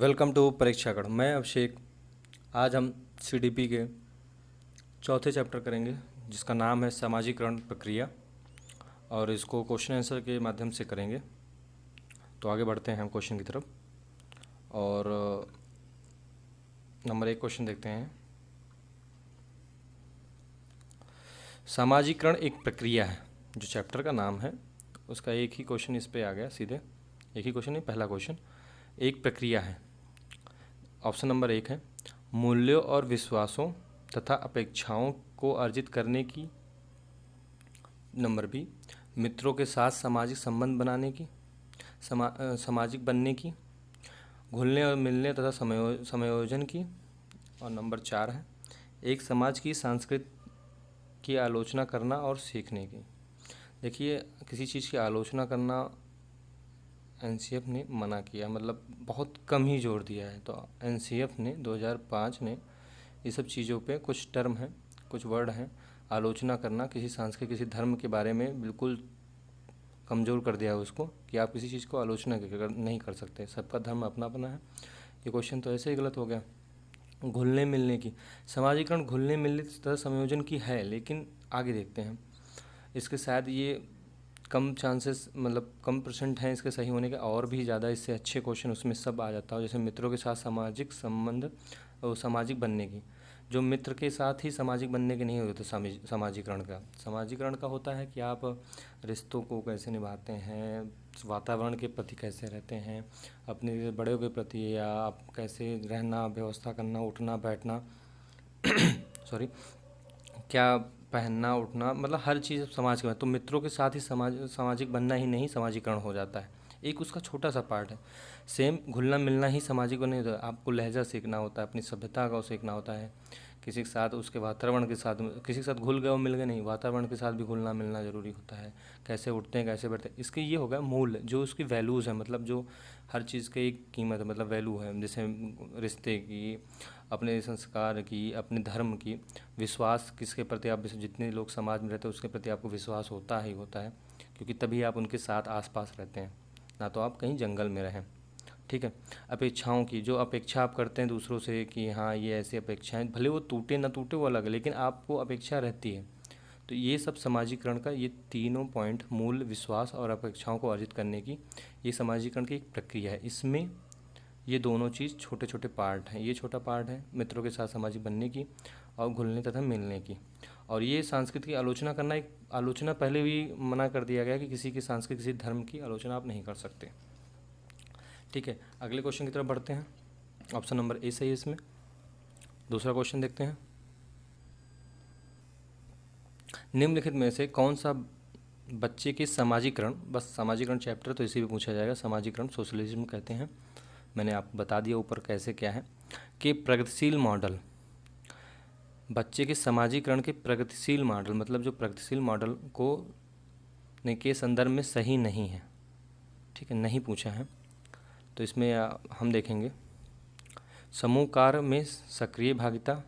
Welcome to परीक्षागढ़। मैं अभिषेक। आज हम सीडीपी के चौथे चैप्टर करेंगे जिसका नाम है सामाजिकरण प्रक्रिया, और इसको क्वेश्चन आंसर के माध्यम से करेंगे। तो आगे बढ़ते हैं हम क्वेश्चन की तरफ। और नंबर 1 क्वेश्चन देखते हैं। सामाजिकरण एक प्रक्रिया है, जो चैप्टर का नाम है उसका एक ही क्वेश्चन इस पे आ गया सीधे। एक ही क्वेश्चन नहीं, पहला क्वेश्चन। एक प्रक्रिया है। ऑप्शन नंबर 1 है मूल्यों और विश्वासों तथा अपेक्षाओं को अर्जित करने की। नंबर बी, मित्रों के साथ सामाजिक संबंध बनाने की, सामाजिक बनने की, घुलने और मिलने तथा समायोजन की। और नंबर 4 है एक समाज की संस्कृति की आलोचना करना और सीखने की। देखिए, किसी चीज़ की आलोचना करना एनसीएफ ने मना किया, मतलब बहुत कम ही जोर दिया है। तो एनसीएफ ने 2005 ने ये सब चीज़ों पे कुछ टर्म हैं, कुछ वर्ड हैं। आलोचना करना, किसी सांस्कृतिक किसी धर्म के बारे में बिल्कुल कमज़ोर कर दिया है उसको, कि आप किसी चीज़ को आलोचना नहीं कर सकते। सबका धर्म अपना अपना है। ये क्वेश्चन तो ऐसे ही गलत हो गया। घुलने मिलने की, सामाजिकरण घुलने मिलने तथा संयोजन की है, लेकिन आगे देखते हैं। इसके शायद ये कम चांसेस, मतलब कम परसेंट हैं इसके सही होने के, और भी ज़्यादा इससे अच्छे क्वेश्चन उसमें सब आ जाता है। जैसे मित्रों के साथ सामाजिक संबंध और सामाजिक बनने की। जो मित्र के साथ ही सामाजिक बनने के नहीं होते सामाजिकरण का। सामाजिकरण का होता है कि आप रिश्तों को कैसे निभाते हैं, वातावरण के प्रति कैसे रहते हैं, अपने बड़ों के प्रति, या आप कैसे रहना, व्यवस्था करना, उठना बैठना सॉरी, क्या पहनना उठना, मतलब हर चीज़ समाज के। तो मित्रों के साथ ही सामाजिक बनना ही नहीं सामाजिकरण हो जाता है। एक उसका छोटा सा पार्ट है। सेम घुलना मिलना ही सामाजिक नहीं होता। आपको लहजा सीखना होता है, अपनी सभ्यता को सीखना होता है। किसी के साथ, उसके वातावरण के साथ, किसी के साथ घुल गए और मिल गए नहीं, वातावरण के साथ भी घुलना मिलना ज़रूरी होता है। कैसे उठते हैं, कैसे बैठते हैं, इसके ये होगा मूल, जो उसकी वैल्यूज़ है, मतलब जो हर चीज़ की एक कीमत है, मतलब वैल्यू है। जैसे रिश्ते की, अपने संस्कार की, अपने धर्म की, विश्वास किसके प्रति आप, जितने लोग समाज में रहते हैं उसके प्रति आपको विश्वास होता ही होता है, क्योंकि तभी आप उनके साथ आसपास रहते हैं, ना तो आप कहीं जंगल में रहें। ठीक है। अपेक्षाओं की, जो अपेक्षा आप करते हैं दूसरों से कि हाँ ये ऐसी अपेक्षाएं, भले वो टूटे ना टूटे वो अलग है, लेकिन आपको अपेक्षा रहती है। तो ये सब सामाजिकरण का, ये तीनों पॉइंट, मूल, विश्वास और अपेक्षाओं को अर्जित करने की, ये सामाजिकरण की एक प्रक्रिया है। इसमें ये दोनों चीज़ छोटे छोटे पार्ट हैं। ये छोटा पार्ट है मित्रों के साथ सामाजिक बनने की और घुलने तथा मिलने की। और ये संस्कृति की आलोचना करना, एक आलोचना पहले भी मना कर दिया गया कि किसी की संस्कृति, किसी धर्म की आलोचना आप नहीं कर सकते। ठीक है, अगले क्वेश्चन की तरफ बढ़ते हैं। ऑप्शन नंबर ए सही है इसमें। दूसरा क्वेश्चन देखते हैं। निम्नलिखित में से कौन सा बच्चे के सामाजिकरण, बस सामाजिकरण चैप्टर तो इसी में पूछा जाएगा, सामाजिकरण सोशलिज्म कहते हैं। मैंने आपको बता दिया ऊपर कैसे क्या है, कि प्रगतिशील मॉडल, बच्चे के सामाजिकरण के प्रगतिशील मॉडल, मतलब जो प्रगतिशील मॉडल को के संदर्भ में सही नहीं है। ठीक है, नहीं पूछा है। तो इसमें हम देखेंगे समूह कार्य में सक्रिय भागिता,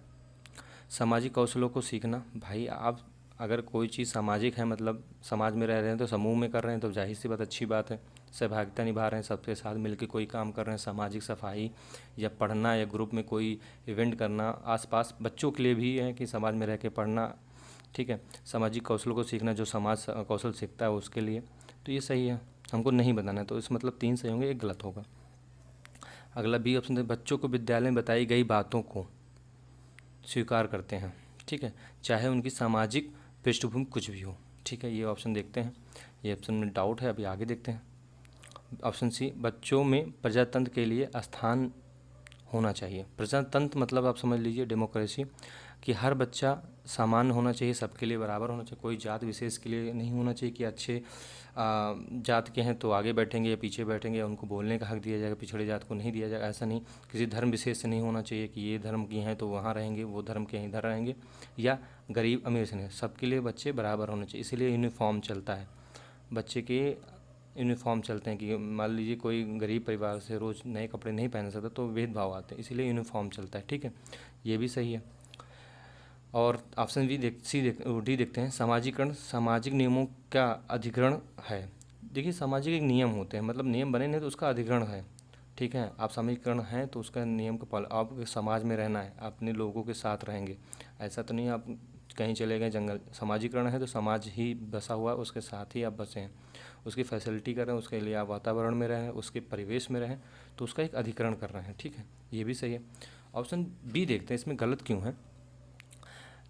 सामाजिक कौशलों को सीखना। भाई, आप अगर कोई चीज़ सामाजिक है, मतलब समाज में रह रहे हैं, तो समूह में कर रहे हैं, तो जाहिर सी बात अच्छी बात है, सहभागिता निभा रहे हैं, सबके साथ मिलकर कोई काम कर रहे हैं, सामाजिक सफाई या पढ़ना, या ग्रुप में कोई इवेंट करना, आसपास बच्चों के लिए भी है कि समाज में रह के पढ़ना। ठीक है, सामाजिक कौशलों को सीखना, जो समाज कौशल सीखता है उसके लिए, तो ये सही है, हमको नहीं बताना है। तो इस मतलब 3 सही होंगे, एक गलत होगा। अगला बी ऑप्शन है बच्चों को विद्यालय में बताई गई बातों को स्वीकार करते हैं। ठीक है, चाहे उनकी सामाजिक पृष्ठभूमि कुछ भी हो। ठीक है, ये ऑप्शन देखते हैं। ये ऑप्शन में डाउट है, अभी आगे देखते हैं। ऑप्शन सी, बच्चों में प्रजातंत्र के लिए स्थान होना चाहिए। प्रजातंत्र मतलब आप समझ लीजिए डेमोक्रेसी, कि हर बच्चा सामान्य होना चाहिए, सबके लिए बराबर होना चाहिए, कोई जात विशेष के लिए नहीं होना चाहिए कि अच्छे जात के हैं तो आगे बैठेंगे या पीछे बैठेंगे, या उनको बोलने का हक दिया जाएगा, पिछड़े जात को नहीं दिया जाएगा, ऐसा नहीं। किसी धर्म विशेष से नहीं होना चाहिए कि ये धर्म की हैं तो वहाँ रहेंगे, वो धर्म के हैं इधर रहेंगे, या गरीब अमीर से नहीं, सबके लिए बच्चे बराबर होने चाहिए। इसीलिए यूनिफॉर्म चलता है, बच्चे के यूनिफॉर्म चलते हैं, कि मान लीजिए कोई गरीब परिवार से रोज़ नए कपड़े नहीं पहन सकता तो भेदभाव आते हैं, इसीलिए यूनिफॉर्म चलता है। ठीक है, ये भी सही है। और ऑप्शन डी देखते हैं, सामाजिकरण सामाजिक नियमों का अधिग्रहण है। देखिए, सामाजिक एक नियम होते हैं, मतलब नियम बने नहीं तो उसका अधिग्रहण है। ठीक है। आप सामाजिकरण हैं तो उसका नियम का पालन, आप समाज में रहना है, अपने लोगों के साथ रहेंगे। ऐसा तो नहीं आप कहीं चले गए जंगल। सामाजिकरण है तो समाज ही बसा हुआ है, उसके साथ ही आप बसे हैं, उसकी फैसिलिटी कर रहे हैं, उसके लिए आप वातावरण में रहें, उसके परिवेश में रहें, तो उसका एक अधिकरण कर रहे हैं। ठीक है, ये भी सही है। ऑप्शन बी देखते हैं इसमें गलत क्यों है।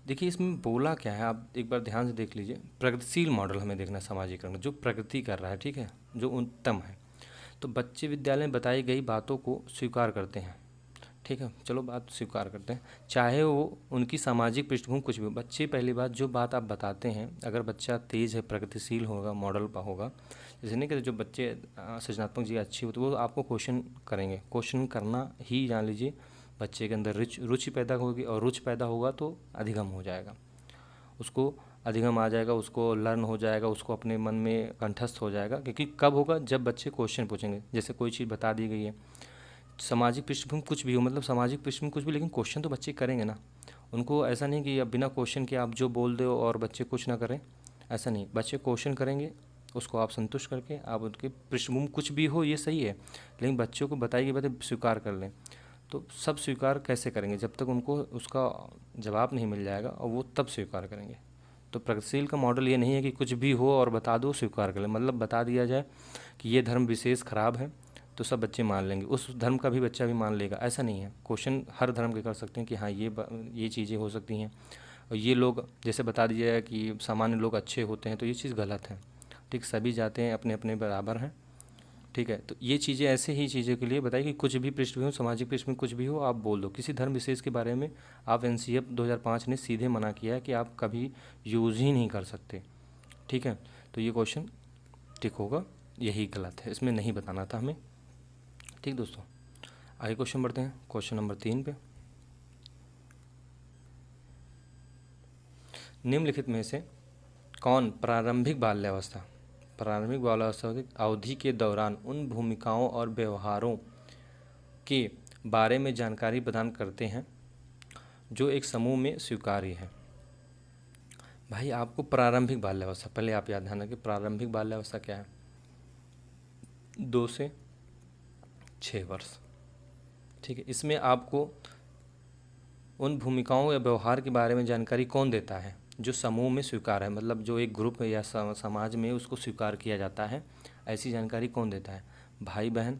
देखिए इसमें बोला क्या है, आप एक बार ध्यान से देख लीजिए। प्रगतिशील मॉडल हमें देखना है सामाजिकरण, जो प्रगति कर रहा है, ठीक है, जो उत्तम है। तो बच्चे विद्यालय में बताई गई बातों को स्वीकार करते हैं। ठीक है, चलो बात स्वीकार करते हैं, चाहे वो उनकी सामाजिक पृष्ठभूमि कुछ भी हो। बच्चे पहली बात, जो बात आप बताते हैं, अगर बच्चा तेज़ है, प्रगतिशील होगा, मॉडल का होगा, जैसे नहीं कहते जो बच्चे सृजनात्मक जी अच्छी होती है, वो आपको क्वेश्चन करेंगे। क्वेश्चन करना ही जान लीजिए बच्चे के अंदर रुचि पैदा होगी, और रुचि पैदा होगा तो अधिगम हो जाएगा, उसको अधिगम आ जाएगा, उसको लर्न हो जाएगा, उसको अपने मन में कंठस्थ हो जाएगा। क्योंकि कब होगा, जब बच्चे क्वेश्चन पूछेंगे। जैसे कोई चीज़ बता दी गई है, सामाजिक पृष्ठभूमि कुछ भी हो, मतलब सामाजिक पृष्ठभूमि कुछ भी, लेकिन क्वेश्चन तो बच्चे करेंगे ना। उनको ऐसा नहीं कि अब बिना क्वेश्चन के आप जो बोल दो और बच्चे कुछ ना करें, ऐसा नहीं। बच्चे क्वेश्चन करेंगे, उसको आप संतुष्ट करके आप उनके पृष्ठभूमि कुछ भी हो, ये सही है, लेकिन बच्चों को बताई गई बातें स्वीकार कर लें। तो सब स्वीकार कैसे करेंगे, जब तक उनको उसका जवाब नहीं मिल जाएगा, और वो तब स्वीकार करेंगे। तो प्रगतिशील का मॉडल ये नहीं है कि कुछ भी हो और बता दो स्वीकार कर ले, मतलब बता दिया जाए कि ये धर्म विशेष खराब है तो सब बच्चे मान लेंगे, उस धर्म का भी बच्चा भी मान लेगा, ऐसा नहीं है। क्वेश्चन हर धर्म के कर सकते हैं कि हाँ ये चीज़ें हो सकती हैं, और ये लोग जैसे बता दिया जाए कि सामान्य लोग अच्छे होते हैं, तो ये चीज़ गलत है। ठीक, सभी जाते हैं अपने अपने बराबर हैं। ठीक है, तो ये चीज़ें ऐसे ही चीज़ों के लिए बताइए कि कुछ भी पृष्ठभूमि हो, सामाजिक पृष्ठभूमि कुछ भी हो, आप बोल दो। किसी धर्म विशेष के बारे में आप एनसीएफ 2005 ने सीधे मना किया है कि आप कभी यूज़ ही नहीं कर सकते। ठीक है, तो ये क्वेश्चन ठीक होगा, यही गलत है, इसमें नहीं बताना था हमें। ठीक दोस्तों, आगे क्वेश्चन बढ़ते हैं, क्वेश्चन नंबर 3 पे। निम्नलिखित में से कौन प्रारंभिक बाल्यावस्था की अवधि के दौरान उन भूमिकाओं और व्यवहारों के बारे में जानकारी प्रदान करते हैं जो एक समूह में स्वीकार्य है। भाई आपको प्रारंभिक बाल्यावस्था, पहले आप याद ध्यान रखें प्रारंभिक बाल्यावस्था क्या है। 2 से 6 वर्ष। ठीक है, इसमें आपको उन भूमिकाओं या व्यवहार के बारे में जानकारी कौन देता है, जो समूह में स्वीकार है, मतलब जो एक ग्रुप या समाज में उसको स्वीकार किया जाता है, ऐसी जानकारी कौन देता है। भाई बहन,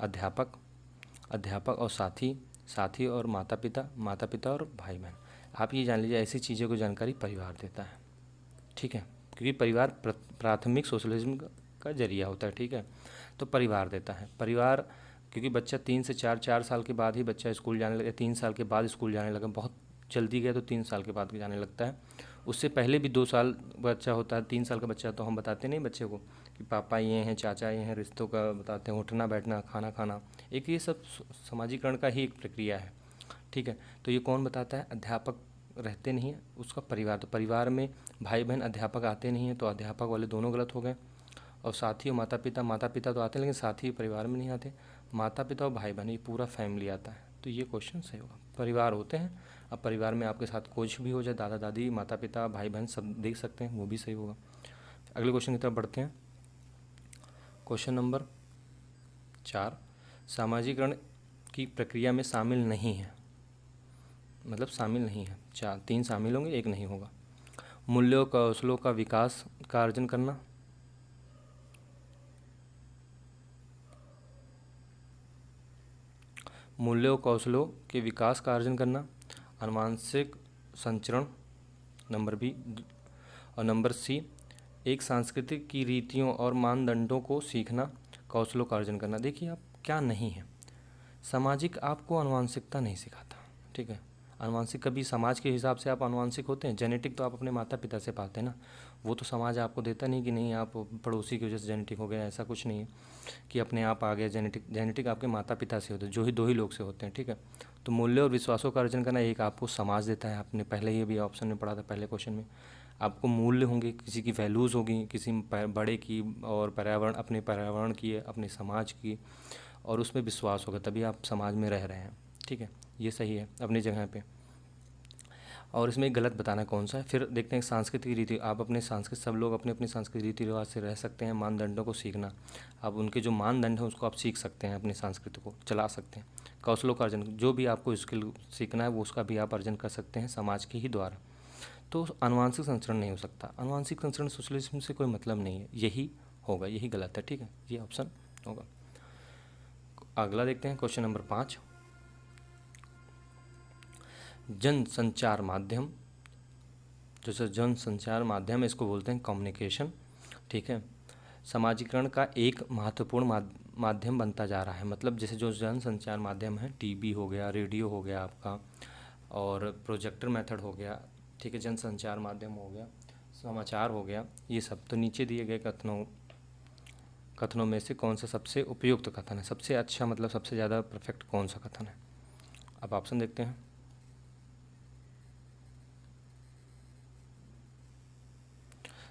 अध्यापक और साथी और माता पिता और भाई बहन। आप ये जान लीजिए ऐसी चीज़ों को जानकारी परिवार देता है। ठीक है, क्योंकि परिवार प्राथमिक सोशलिज्म का जरिया होता है। ठीक है, तो परिवार देता है। परिवार, क्योंकि बच्चा 3 से 4 साल के बाद ही बच्चा स्कूल जाने लगा, 3 साल के बाद स्कूल जाने लगा, बहुत जल्दी गया तो 3 साल के बाद जाने लगता है। उससे पहले भी 2 साल बच्चा होता है, 3 साल का बच्चा तो हम बताते नहीं बच्चे को कि पापा ये हैं, चाचा ये हैं, रिश्तों का बताते हैं, उठना बैठना, खाना खाना, एक ये सब समाजीकरण का ही एक प्रक्रिया है। ठीक है, तो ये कौन बताता है, अध्यापक रहते नहीं है, उसका परिवार। तो परिवार में भाई बहन अध्यापक आते नहीं हैं, तो अध्यापक वाले दोनों गलत हो गए। और साथी और माता पिता तो आते हैं, लेकिन साथी परिवार में नहीं आते। माता पिता और भाई बहन ये पूरा फैमिली आता है, तो ये क्वेश्चन सही होगा, परिवार होते हैं। अब परिवार में आपके साथ कुछ भी हो जाए, दादा दादी, माता पिता, भाई बहन सब देख सकते हैं, वो भी सही होगा। अगले क्वेश्चन की तरफ बढ़ते हैं, क्वेश्चन नंबर 4। सामाजिकरण की प्रक्रिया में शामिल नहीं है, मतलब शामिल नहीं है, 3 शामिल होंगे, 1 नहीं होगा। मूल्यों कौशलों का विकास का अर्जन करना, मूल्यों कौशलों के विकास का अर्जन करना, आनुवंशिक संचरण, नंबर बी। और नंबर सी, एक सांस्कृतिक की रीतियों और मानदंडों को सीखना, कौशलों का अर्जन करना। देखिए आप क्या नहीं है, सामाजिक आपको आनुवंशिकता नहीं सिखाता। ठीक है, आनुवंशिक कभी समाज के हिसाब से आप आनुवंशिक होते हैं। जेनेटिक तो आप अपने माता पिता से पाते हैं ना, वो तो समाज आपको देता नहीं कि नहीं आप पड़ोसी की वजह से जेनेटिक हो गए, ऐसा कुछ नहीं है कि अपने आप आ गया जेनेटिक आपके माता पिता से होते हैं, जो ही 2 ही लोग से होते हैं। ठीक है, तो मूल्य और विश्वासों का अर्जन करना एक आपको समाज देता है। आपने पहले ये भी ऑप्शन में पढ़ा था, पहले क्वेश्चन में आपको मूल्य होंगे, किसी की वैल्यूज़ होगी, किसी बड़े की, और पर्यावरण, अपने पर्यावरण की, अपने समाज की, और उसमें विश्वास होगा, तभी आप समाज में रह रहे हैं। ठीक है, ये सही है अपनी जगह पे। और इसमें एक गलत बताना है कौन सा है। फिर देखते हैं सांस्कृतिक रीति, आप अपने सांस्कृतिक, सब लोग अपने अपने सांस्कृतिक रीति रिवाज से रह सकते हैं, मानदंडों को सीखना, आप उनके जो मानदंड हैं उसको आप सीख सकते हैं, अपनी संस्कृति को चला सकते हैं। कौशलों का अर्जन, जो भी आपको स्किल सीखना है वो उसका भी आप अर्जन कर सकते हैं समाज के ही द्वारा। तो आनुवांशिक संचरण नहीं हो सकता, आनुवांशिक संचरण सोशलिज्म से कोई मतलब नहीं है, यही होगा, यही गलत है, ठीक है, ये ऑप्शन होगा। अगला देखते हैं क्वेश्चन नंबर 5। जन संचार माध्यम, जैसे जन संचार माध्यम इसको बोलते हैं कम्युनिकेशन, ठीक है, समाजीकरण का एक महत्वपूर्ण माध्यम बनता जा रहा है। मतलब जैसे जो जन संचार माध्यम है, टीवी हो गया, रेडियो हो गया आपका, और प्रोजेक्टर मेथड हो गया, ठीक है, जन संचार माध्यम हो गया, समाचार हो गया, ये सब। तो नीचे दिए गए कथनों में से कौन सा सबसे उपयुक्त कथन है, सबसे अच्छा, मतलब सबसे ज़्यादा परफेक्ट कौन सा कथन है। अब ऑप्शन देखते हैं।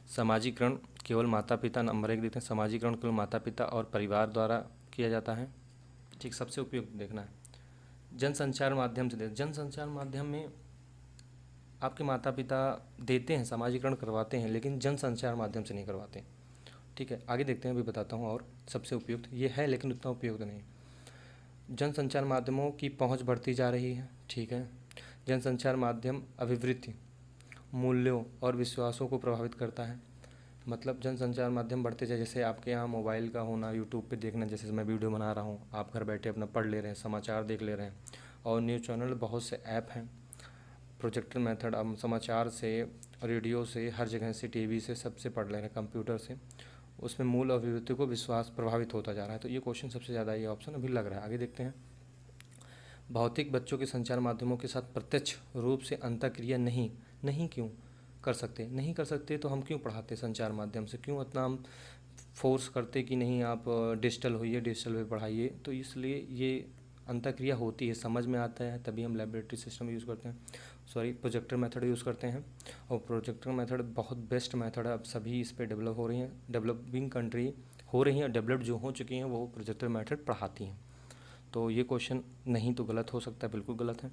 समाजीकरण केवल माता पिता, नंबर 1 देखते हैं, समाजीकरण केवल माता पिता और परिवार द्वारा किया जाता है, ठीक, सबसे उपयुक्त देखना है। जनसंचार माध्यम से, जनसंचार माध्यम में आपके माता पिता देते हैं, समाजीकरण करवाते हैं, लेकिन जनसंचार माध्यम से नहीं करवाते, ठीक है। आगे देखते हैं, अभी बताता हूँ। और सबसे उपयुक्त ये है लेकिन उतना उपयुक्त नहीं। जनसंचार माध्यमों की पहुँच बढ़ती जा रही है, ठीक है। जनसंचार माध्यम अभिवृत्ति, मूल्यों और विश्वासों को प्रभावित करता है। मतलब जनसंचार माध्यम बढ़ते जाए, जैसे आपके यहाँ मोबाइल का होना, यूट्यूब पे देखना, जैसे मैं वीडियो बना रहा हूँ, आप घर बैठे अपना पढ़ ले रहे हैं, समाचार देख ले रहे हैं, और न्यूज़ चैनल बहुत से ऐप हैं, प्रोजेक्टर मेथड, अब समाचार से, रेडियो से, हर जगह से, टीवी से, सबसे पढ़ ले रहे हैं, कंप्यूटर से, उसमें मूल अभिव्यक्ति को विश्वास प्रभावित होता जा रहा है। तो ये क्वेश्चन सबसे ज़्यादा ये ऑप्शन अभी लग रहा है। आगे देखते हैं। भौतिक बच्चों के संचार माध्यमों के साथ प्रत्यक्ष रूप से अंतःक्रिया नहीं क्यों कर सकते, नहीं कर सकते तो हम क्यों पढ़ाते संचार माध्यम से, क्यों इतना हम फोर्स करते कि नहीं आप डिजिटल होइए, डिजिटल पे पढ़ाइए। तो इसलिए ये अंतःक्रिया होती है, समझ में आता है, तभी हम लेबोरेटरी सिस्टम यूज़ करते हैं, प्रोजेक्टर मेथड यूज़ करते हैं। और प्रोजेक्टर मेथड बहुत बेस्ट मेथड है, अब सभी इस पर डेवलप हो रही हैं, डेवलपिंग कंट्री हो रही हैं, डेवलप्ड जो हो चुकी हैं वो प्रोजेक्टर मेथड पढ़ाती हैं। तो ये क्वेश्चन नहीं तो गलत हो सकता है, बिल्कुल गलत है।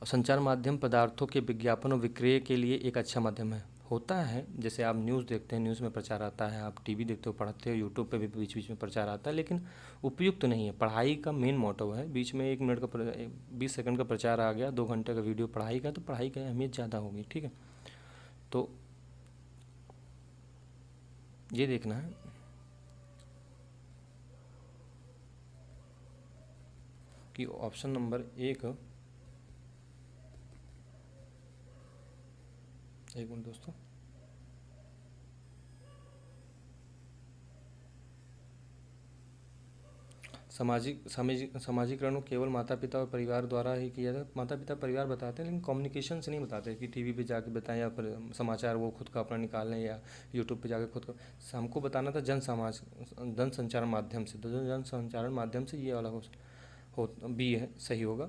और संचार माध्यम पदार्थों के विज्ञापन और विक्रय के लिए एक अच्छा माध्यम है, होता है। जैसे आप न्यूज़ देखते हैं, न्यूज़ में प्रचार आता है, आप टीवी देखते हो, पढ़ते हो, यूट्यूब पे भी बीच बीच में प्रचार आता है, लेकिन उपयुक्त नहीं है। पढ़ाई का मेन मोटो है, बीच में 1 मिनट का 20 सेकंड का प्रचार आ गया, 2 घंटे का वीडियो पढ़ाई का, तो पढ़ाई की अहमियत ज़्यादा होगी, ठीक है। तो ये देखना है कि ऑप्शन नंबर 1, एक मिनट दोस्तों, समाजीकरण केवल माता पिता और परिवार द्वारा ही किया जाता है। माता पिता परिवार बताते हैं, लेकिन कम्युनिकेशन से नहीं बताते कि टीवी पे जाके बताएं या फिर समाचार वो खुद का अपना निकाल लें या यूट्यूब पे जाके खुद का। हमको बताना था जन संचार माध्यम से, तो जन संचार माध्यम से ये वाला हो बी है, सही होगा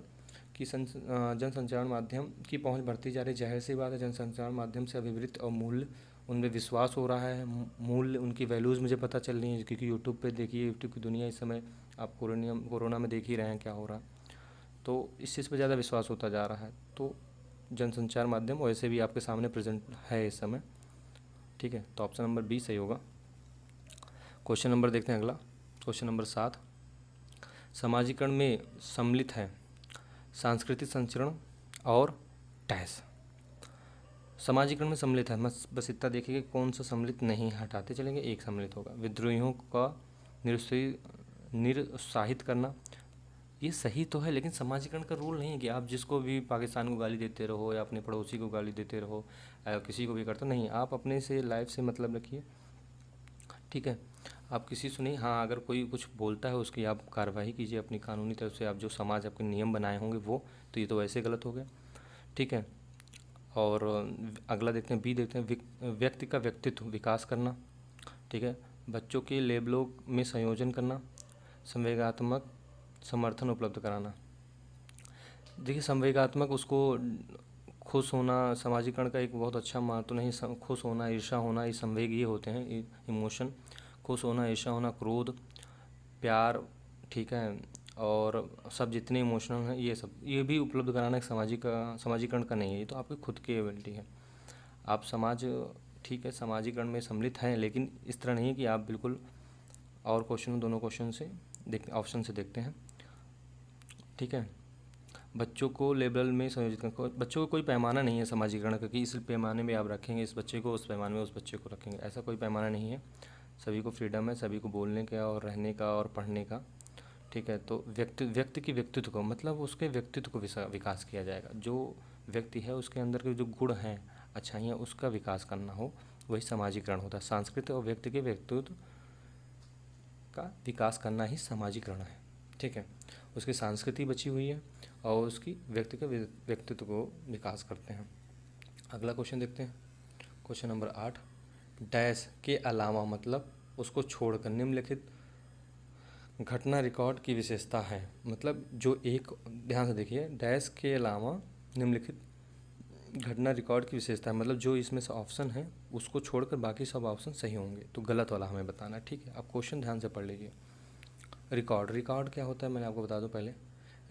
कि जन संचार माध्यम की पहुंच बढ़ती जा रही, जाहिर सी बात है। जन संचार माध्यम से अभिवृत्ति और मूल्य, उनमें विश्वास हो रहा है, मूल्य, उनकी वैल्यूज़ मुझे पता चल रही है, क्योंकि यूट्यूब पे देखिए, यूट्यूब की दुनिया इस समय आप कोरोना में देख ही रहे हैं क्या हो रहा, तो इस चीज़ पे ज़्यादा विश्वास होता जा रहा है। तो जनसंचार माध्यम वैसे भी आपके सामने प्रेजेंट है इस समय, ठीक है। तो ऑप्शन नंबर बी सही होगा। क्वेश्चन नंबर देखते हैं अगला, क्वेश्चन नंबर 7। समाजीकरण में सम्मिलित है सांस्कृतिक संचरण और टैस। समाजीकरण में सम्मिलित है, बस इतना देखिए कौन सा सम्मिलित नहीं, हटाते चलेंगे, एक सम्मिलित होगा। विद्रोहियों का निरुत्साहित करना, ये सही तो है, लेकिन समाजीकरण का रूल नहीं है कि आप जिसको भी पाकिस्तान को गाली देते रहो या अपने पड़ोसी को गाली देते रहो, किसी को भी करते नहीं, आप अपने से लाइफ से मतलब रखिए, ठीक है। आप किसी से नहीं, हाँ अगर कोई कुछ बोलता है उसकी आप कार्रवाई कीजिए अपनी कानूनी तरफ से, आप जो समाज आपके नियम बनाए होंगे वो, तो ये तो वैसे गलत हो गया, ठीक है। और अगला देखते हैं, बी देखते हैं, व्यक्ति का व्यक्तित्व विकास करना, ठीक है। बच्चों के लेबलों में संयोजन करना, संवेगात्मक समर्थन उपलब्ध कराना। देखिए संवेगात्मक, उसको खुश होना समाजीकरण का एक बहुत अच्छा महत्व नहीं, खुश होना, ईर्ष्या होना, ये संवेग ये होते हैं, इमोशन। खुश होना, ईर्ष्या होना, क्रोध, प्यार, ठीक है, और सब जितने इमोशनल हैं ये भी उपलब्ध कराना एक समाजीकरण का नहीं है, ये तो आपकी खुद की एबिलिटी है। आप ठीक है, समाजीकरण में सम्मिलित हैं, लेकिन इस तरह नहीं है कि आप बिल्कुल। और क्वेश्चन दोनों क्वेश्चन से ऑप्शन से देखते हैं, ठीक है। बच्चों को लेवल में संयोजित करना, बच्चों को कोई पैमाना नहीं है समाजीकरण का कि इस पैमाने में आप रखेंगे इस बच्चे को, उस पैमाने में उस बच्चे को रखेंगे, ऐसा कोई पैमाना नहीं है। सभी को फ्रीडम है, सभी को बोलने का और रहने का और पढ़ने का, ठीक है। तो व्यक्ति की व्यक्तित्व को, मतलब उसके व्यक्तित्व को विकास किया जाएगा। जो व्यक्ति है उसके अंदर के जो गुण हैं, अच्छाइयाँ, उसका विकास करना हो, वही समाजीकरण होता है। सांस्कृतिक और व्यक्ति के व्यक्तित्व का विकास करना ही समाजीकरण है, ठीक है। उसकी संस्कृति बची हुई है और उसकी व्यक्ति के व्यक्तित्व को विकास करते हैं। अगला क्वेश्चन देखते हैं, क्वेश्चन नंबर 8। डैश के अलावा, मतलब उसको छोड़कर, निम्नलिखित घटना रिकॉर्ड की विशेषता है। मतलब जो एक, ध्यान से देखिए, डैश के अलावा निम्नलिखित घटना रिकॉर्ड की विशेषता है, मतलब जो इसमें से ऑप्शन है उसको छोड़कर बाकी सब ऑप्शन सही होंगे, तो गलत वाला हमें बताना है, ठीक है। आप क्वेश्चन ध्यान से पढ़ लीजिए। रिकॉर्ड क्या होता है, मैंने आपको बता दूं पहले।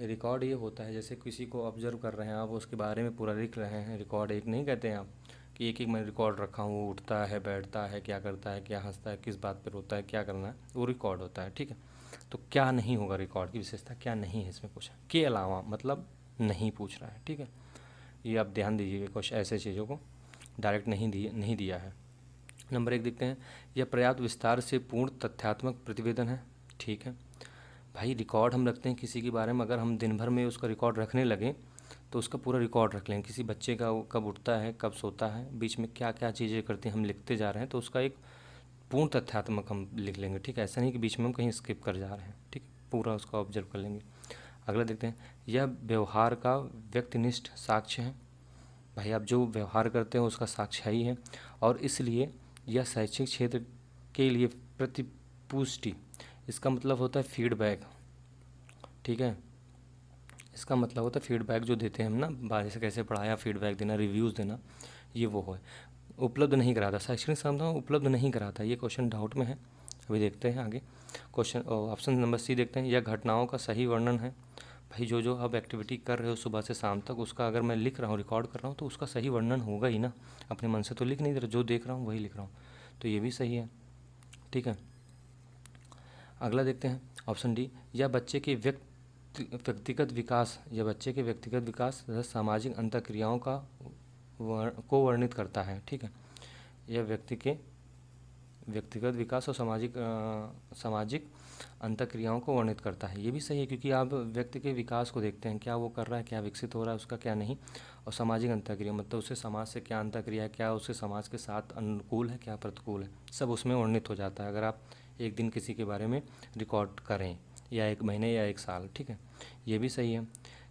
रिकॉर्ड ये होता है, जैसे किसी को ऑब्जर्व कर रहे हैं आप, उसके बारे में पूरा लिख रहे हैं। रिकॉर्ड एक नहीं कहते हैं आप कि एक मैं रिकॉर्ड रखा हूँ, वो उठता है, बैठता है, क्या करता है, क्या हंसता है, किस बात पर रोता है, क्या करना है, वो रिकॉर्ड होता है, ठीक है। तो क्या नहीं होगा, रिकॉर्ड की विशेषता क्या नहीं है इसमें पूछा, के अलावा मतलब नहीं पूछ रहा है, ठीक है। ये आप ध्यान दीजिएगा, कुछ ऐसे चीज़ों को डायरेक्ट नहीं दिया है। नंबर 1 देखते हैं, यह पर्याप्त विस्तार से पूर्ण तथ्यात्मक प्रतिवेदन है, ठीक है। भाई रिकॉर्ड हम रखते हैं किसी के बारे में, अगर हम दिन भर में उसका रिकॉर्ड रखने लगें तो उसका पूरा रिकॉर्ड रख लें। किसी बच्चे का वो कब उठता है, कब सोता है, बीच में क्या क्या चीज़ें करते हैं, हम लिखते जा रहे हैं, तो उसका एक पूर्ण तथ्यात्मक हम लिख लेंगे, ठीक है। ऐसा नहीं कि बीच में हम कहीं स्किप कर जा रहे हैं, ठीक है, पूरा उसका ऑब्जर्व कर लेंगे। अगला देखते हैं, यह व्यवहार का व्यक्तिनिष्ठ साक्ष्य है। भाई आप जो व्यवहार करते हो उसका साक्ष्य ही है, और इसलिए यह शैक्षिक क्षेत्र के लिए प्रतिपुष्टि, इसका मतलब होता है फीडबैक, ठीक है। इसका मतलब होता है फीडबैक जो देते हैं हम ना, बाहर से कैसे पढ़ाया, फीडबैक देना, रिव्यूज़ देना, ये वो है। उपलब्ध नहीं कराता, शैक्षणिक संस्थान उपलब्ध नहीं कराता, ये क्वेश्चन डाउट में है, अभी देखते हैं आगे। क्वेश्चन ऑप्शन नंबर सी देखते हैं, यह घटनाओं का सही वर्णन है। भाई जो आप एक्टिविटी कर रहे हो सुबह से शाम तक, उसका अगर मैं लिख रहा हूँ, रिकॉर्ड कर रहा हूँ, तो उसका सही वर्णन होगा ही ना। अपने मन से तो लिख नहीं दे रहा, जो देख रहा हूँ वही लिख रहा हूँ, तो ये भी सही है, ठीक है। अगला देखते हैं ऑप्शन डी, या बच्चे के व्यक्तिगत विकास, या बच्चे के व्यक्तिगत विकास तथा सामाजिक अंतःक्रियाओं को वर्णित करता है, ठीक है। यह व्यक्ति के व्यक्तिगत विकास और सामाजिक अंतःक्रियाओं को वर्णित करता है, ये भी सही है, क्योंकि आप व्यक्ति के विकास को देखते हैं, क्या वो कर रहा है, क्या विकसित हो रहा है उसका, क्या नहीं। और सामाजिक अंतःक्रिया मतलब उससे समाज से क्या अंतःक्रिया है, क्या उससे समाज के साथ अनुकूल है, क्या प्रतिकूल है, सब उसमें वर्णित हो जाता है, अगर आप एक दिन किसी के बारे में रिकॉर्ड करें, या एक महीने या एक साल, ठीक है। ये भी सही है।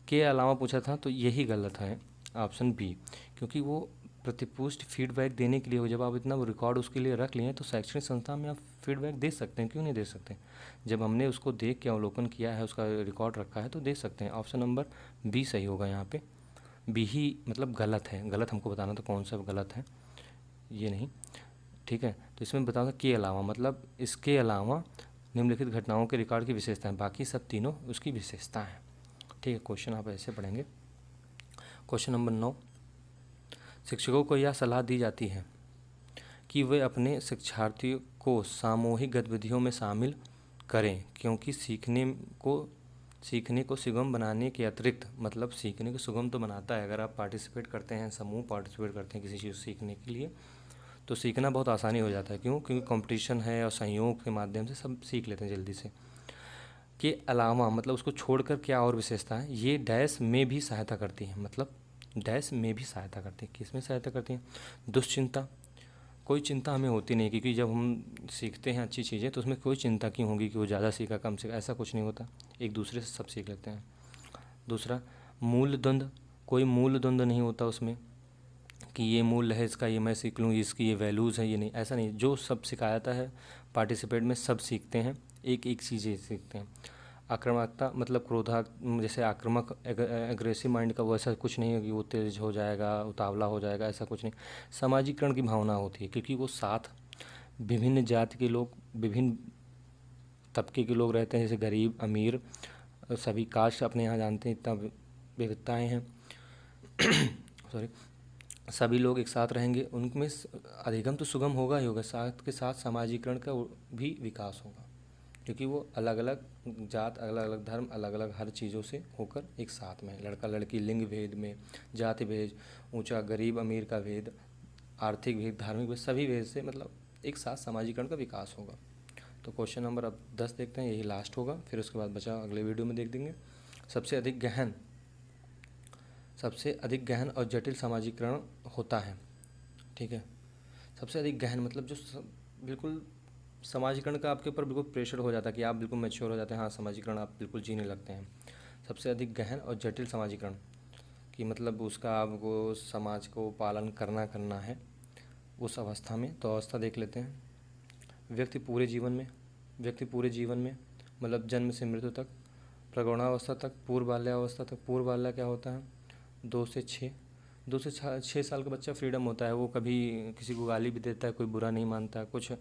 के अलावा पूछा था तो यही गलत है, ऑप्शन बी, क्योंकि वो प्रतिपुष्ट फीडबैक देने के लिए हो, जब आप इतना वो रिकॉर्ड उसके लिए रख लिए तो शैक्षणिक संस्था में आप फीडबैक दे सकते हैं, क्यों नहीं दे सकते। जब हमने उसको देख के अवलोकन किया है, उसका रिकॉर्ड रखा है, तो दे सकते हैं। ऑप्शन नंबर बी सही होगा यहाँ पे, बी ही मतलब गलत है, गलत हमको बताना तो कौन सा गलत है, ये नहीं, ठीक है। तो इसमें बताऊँगा के अलावा, मतलब इसके अलावा निम्नलिखित घटनाओं के रिकॉर्ड की विशेषता है, बाकी सब तीनों उसकी विशेषता है, ठीक है। क्वेश्चन आप ऐसे पढ़ेंगे। क्वेश्चन नंबर 9, शिक्षकों को यह सलाह दी जाती है कि वे अपने शिक्षार्थियों को सामूहिक गतिविधियों में शामिल करें, क्योंकि सीखने को सुगम बनाने के अतिरिक्त, मतलब सीखने को सुगम तो बनाता है, अगर आप पार्टिसिपेट करते हैं, समूह पार्टिसिपेट करते हैं किसी चीज़ सीखने के लिए, तो सीखना बहुत आसानी हो जाता है। क्यों? क्योंकि कंपटीशन है और संयोग के माध्यम से सब सीख लेते हैं जल्दी से। के अलावा मतलब उसको छोड़कर क्या और विशेषता है, ये डैश में भी सहायता करती है, मतलब डैश में भी सहायता करती है, किस में सहायता करती है, दुश्चिंता, कोई चिंता हमें होती नहीं, क्योंकि जब हम सीखते हैं अच्छी चीज़ें तो उसमें कोई चिंता क्यों होगी कि वो ज़्यादा सीखा कम सीखा, ऐसा कुछ नहीं होता, एक दूसरे से सब सीख लेते हैं। दूसरा, मूल द्वंद्व, कोई मूल द्वंद्व नहीं होता उसमें कि ये मूल्य है इसका, ये मैं सीख लूँ, इसकी ये वैल्यूज़ है, ये नहीं, ऐसा नहीं, जो सब सिखाता है पार्टिसिपेट में सब सीखते हैं, एक एक चीज़ें सीखते हैं। आक्रामकता मतलब जैसे आक्रामक एग्रेसिव माइंड का, वो ऐसा कुछ नहीं है कि वो तेज हो जाएगा, उतावला हो जाएगा, ऐसा कुछ नहीं। समाजीकरण की भावना होती है, क्योंकि वो साथ विभिन्न जाति के लोग, विभिन्न तबके के लोग रहते हैं, जैसे गरीब, अमीर, सभी कास्ट अपने यहाँ जानते हैं, इतना विविधताएँ हैं सॉरी, सभी लोग एक साथ रहेंगे, उनमें अधिगम तो सुगम होगा ही होगा, साथ के साथ सामाजिकरण का भी विकास होगा, क्योंकि वो अलग अलग जात, अलग अलग धर्म, अलग अलग हर चीज़ों से होकर एक साथ में, लड़का लड़की लिंग भेद में, जाति भेद, ऊंचा गरीब अमीर का भेद, आर्थिक भेद, धार्मिक भेद, सभी भेद से मतलब एक साथ सामाजिकरण का विकास होगा। तो क्वेश्चन नंबर अब 10 देखते हैं, यही लास्ट होगा, फिर उसके बाद बचा अगले वीडियो में देख देंगे। सबसे अधिक गहन और जटिल सामाजिकरण होता है, ठीक है। सबसे अधिक गहन मतलब जो बिल्कुल सामाजिकरण का आपके ऊपर बिल्कुल प्रेशर हो जाता है कि आप बिल्कुल मैच्योर हो जाते हैं, हाँ समाजीकरण आप बिल्कुल जीने लगते हैं। सबसे अधिक गहन और जटिल समाजीकरण कि मतलब उसका आपको समाज को पालन करना है उस अवस्था में। तो अवस्था देख लेते हैं। व्यक्ति पूरे जीवन में मतलब जन्म से मृत्यु तक, प्रगौणावस्था तक, पूर्व बाल्यावस्था तक। पूर्व बाल्या क्या होता है? 2 से 6 साल का बच्चा फ्रीडम होता है, वो कभी किसी को गाली भी देता है, कोई बुरा नहीं मानता, कुछ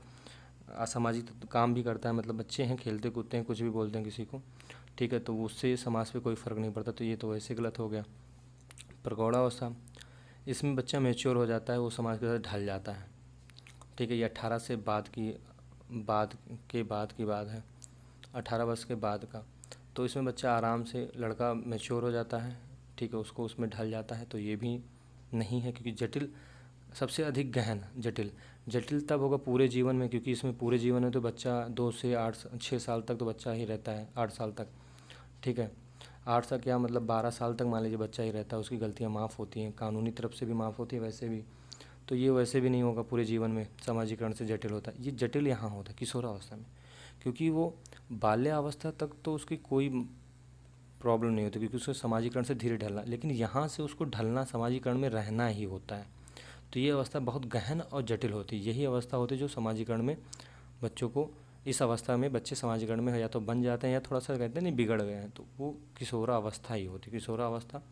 असामाजिक काम भी करता है, मतलब बच्चे हैं, खेलते कूदते हैं, कुछ भी बोलते हैं किसी को, ठीक है, तो उससे समाज पे कोई फ़र्क नहीं पड़ता, तो ये तो वैसे गलत हो गया। प्रगौणावस्था, इसमें बच्चा मैच्योर हो जाता है, वो समाज के साथ ढल जाता है, ठीक है। ये 18 से बाद की बात है, 18 वर्ष के बाद का। तो इसमें बच्चा आराम से, लड़का मैच्योर हो जाता है, ठीक है, उसको उसमें ढल जाता है, तो ये भी नहीं है। क्योंकि जटिल, सबसे अधिक गहन जटिल तब होगा पूरे जीवन में, क्योंकि इसमें पूरे जीवन में तो बच्चा 2 से 6 साल तक तो बच्चा ही रहता है, 8 साल तक, ठीक है। 8 साल क्या मतलब 12 साल तक मान लीजिए बच्चा ही रहता है, उसकी गलतियाँ माफ़ होती हैं, कानूनी तरफ से भी माफ़ होती है, वैसे भी। तो ये वैसे भी नहीं होगा पूरे जीवन में, सामाजिकरण से जटिल होता है। ये जटिल यहाँ होता है किशोरावस्था में, क्योंकि वो बाल्यावस्था तक तो उसकी कोई प्रॉब्लम नहीं होती, क्योंकि उसको सामाजिकरण से धीरे ढलना, लेकिन यहाँ से उसको ढलना, सामाजिकरण में रहना ही होता है। तो ये अवस्था बहुत गहन और जटिल होती है। यही अवस्था होती है जो सामाजिकरण में बच्चों को, इस अवस्था में बच्चे सामाजिकरण में या तो बन जाते हैं या थोड़ा सा कहते हैं नहीं बिगड़ गए हैं, तो वो किशोरावस्था ही होती है। किशोरावस्था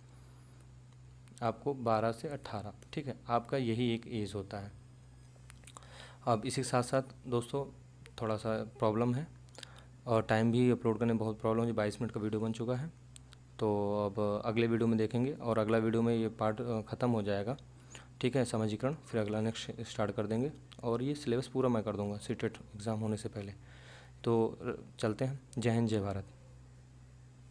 आपको 12 से 18, ठीक है, आपका यही एक एज होता है। अब इसी के साथ साथ दोस्तों थोड़ा सा प्रॉब्लम है और टाइम भी अपलोड करने में बहुत प्रॉब्लम है, 22 मिनट का वीडियो बन चुका है। तो अब अगले वीडियो में देखेंगे, और अगला वीडियो में ये पार्ट ख़त्म हो जाएगा, ठीक है, सामाजिकरण, फिर अगला नेक्स्ट स्टार्ट कर देंगे, और ये सिलेबस पूरा मैं कर दूंगा सीटेट एग्ज़ाम होने से पहले। तो चलते हैं। जय हिंद, जय भारत।